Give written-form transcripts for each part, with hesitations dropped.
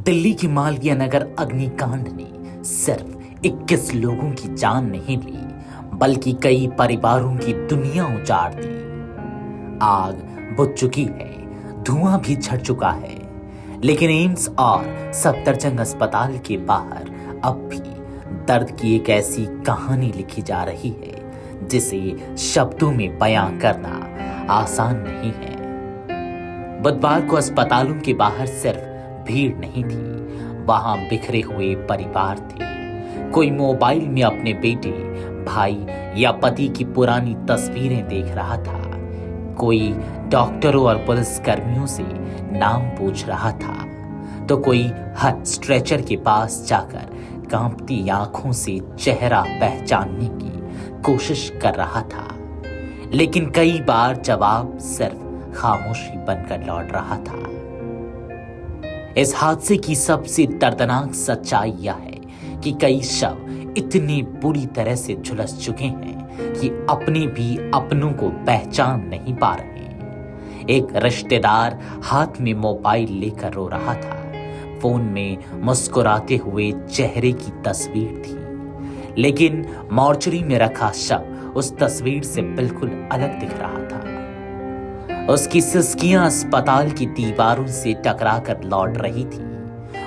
दिल्ली के मालवीय नगर अग्निकांड ने सिर्फ 21 लोगों की जान नहीं ली, बल्कि कई परिवारों की दुनिया उजाड़ दी। आग बुझ चुकी है, धुआं भी झड़ चुका है, लेकिन एम्स और सफदरजंग अस्पताल के बाहर अब भी दर्द की एक ऐसी कहानी लिखी जा रही है जिसे शब्दों में बयां करना आसान नहीं है। बुधवार को अस्पतालों के बाहर सिर्फ भीड़ नहीं थी, वहां बिखरे हुए परिवार थे। कोई मोबाइल में अपने बेटे, भाई या पति की पुरानी तस्वीरें देख रहा था, कोई डॉक्टरों और पुलिस कर्मियों से नाम पूछ रहा था, तो कोई हर स्ट्रेचर के पास जाकर कांपती आंखों से चेहरा पहचानने की कोशिश कर रहा था। लेकिन कई बार जवाब सिर्फ खामोशी बनकर लौट रहा था। इस हादसे की सबसे दर्दनाक सच्चाई यह है कि कई शव इतनी बुरी तरह से झुलस चुके हैं कि अपने भी अपनों को पहचान नहीं पा रहे। एक रिश्तेदार हाथ में मोबाइल लेकर रो रहा था, फोन में मुस्कुराते हुए चेहरे की तस्वीर थी, लेकिन मॉर्चरी में रखा शव उस तस्वीर से बिल्कुल अलग दिख रहा था। उसकी सिसकियां अस्पताल की दीवारों से टकराकर लौट रही थी।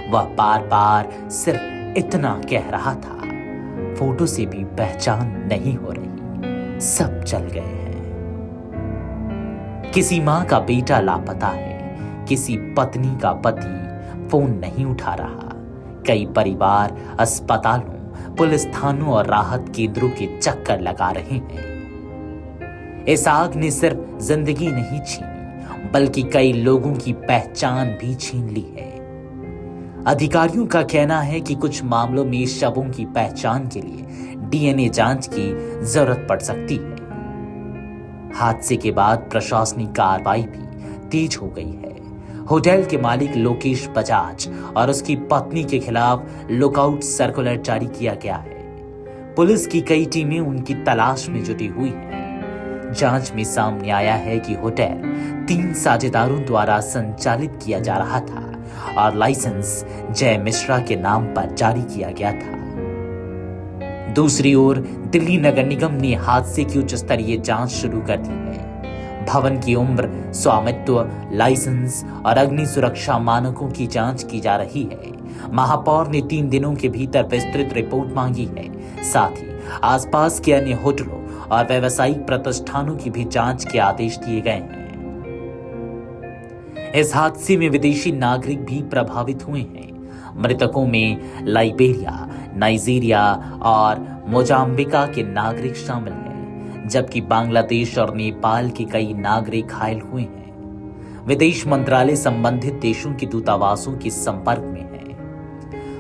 वह बार बार सिर्फ इतना कह रहा था, फोटो से भी पहचान नहीं हो रही, सब चल गए हैं। किसी मां का बेटा लापता है, किसी पत्नी का पति फोन नहीं उठा रहा। कई परिवार अस्पतालों, पुलिस थानों और राहत केंद्रों के चक्कर लगा रहे हैं। इस आग ने सिर्फ जिंदगी नहीं छीनी, बल्कि कई लोगों की पहचान भी छीन ली है। अधिकारियों का कहना है कि कुछ मामलों में शवों की पहचान के लिए डीएनए जांच की जरूरत पड़ सकती है। हादसे के बाद प्रशासनिक कार्रवाई भी तेज हो गई है। होटल के मालिक लोकेश बजाज और उसकी पत्नी के खिलाफ लुकआउट सर्कुलर जारी किया गया है। पुलिस की कई टीमें उनकी तलाश में जुटी हुई हैं। जांच में सामने आया है कि होटल 3 साझेदारों द्वारा संचालित किया जा रहा था और लाइसेंस जय मिश्रा के नाम पर जारी किया गया था। दूसरी ओर दिल्ली नगर निगम ने हादसे की उच्च स्तरीय जांच शुरू कर दी है। भवन की उम्र, स्वामित्व, लाइसेंस और अग्नि सुरक्षा मानकों की जांच की जा रही है। महापौर ने 3 दिनों के भीतर विस्तृत रिपोर्ट मांगी है। साथ ही आसपास के अन्य होटलों और व्यावसायिक प्रतिष्ठानों की भी जांच के आदेश दिए गए हैं। इस हादसे में विदेशी नागरिक भी प्रभावित हुए हैं। मृतकों में लाइबेरिया, नाइजीरिया और मोजाम्बिका के नागरिक शामिल हैं, जबकि बांग्लादेश और नेपाल के कई नागरिक घायल हुए हैं। विदेश मंत्रालय संबंधित देशों के दूतावासों के संपर्क में है।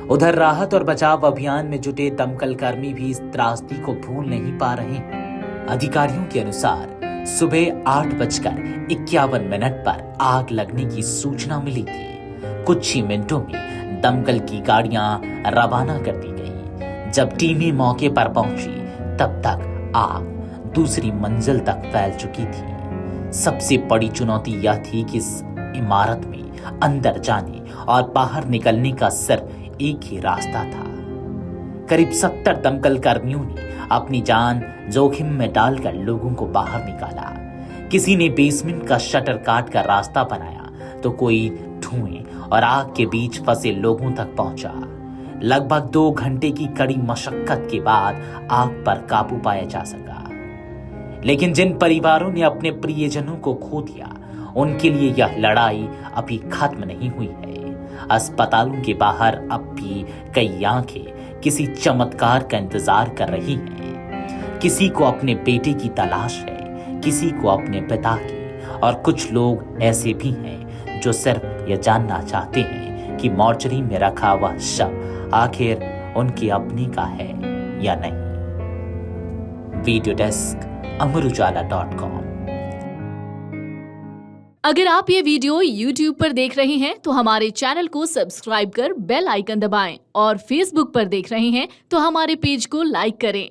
उधर राहत और बचाव अभियान में जुटे दमकल कर्मी भी इस त्रासदी को भूल नहीं पा रहे हैं। अधिकारियों के अनुसार सुबह 8:51 पर आग लगने की सूचना मिली थी। कुछ ही मिनटों में दमकल की गाड़ियां रवाना कर दी गई। जब टीमें मौके पर पहुंची, तब तक आग दूसरी मंजिल तक फैल चुकी थी। सबसे बड़ी चुनौती यह थी कि इस इमारत में अंदर जाने और बाहर निकलने का सिर्फ एक ही रास्ता था। करीब 70 दमकल कर्मियों ने अपनी जान जोखिम में डालकर लोगों को बाहर निकाला। किसी ने बेसमेंट का शटर काट कर रास्ता बनाया, तो कोई धुएं और आग के बीच फंसे लोगों तक पहुंचा। लगभग 2 घंटे की कड़ी मशक्कत के बाद आग पर काबू पाया जा सका। लेकिन जिन परिवारों ने अपने प्रियजनों को खो दिया, उनके लिए यह लड़ाई अभी खत्म नहीं हुई है। अस्पतालों के बाहर अब भी कई आंखें किसी चमत्कार का इंतजार कर रही हैं। किसी को अपने बेटे की तलाश है, किसी को अपने पिता की, और कुछ लोग ऐसे भी हैं जो सिर्फ यह जानना चाहते हैं कि मॉर्चरी में रखा हुआ शव आखिर उनके अपने का है या नहीं। वीडियो डेस्क अमरुजाला.com। अगर आप ये वीडियो YouTube पर देख रहे हैं तो हमारे चैनल को सब्सक्राइब कर बेल आइकन दबाएं, और Facebook पर देख रहे हैं तो हमारे पेज को लाइक करें।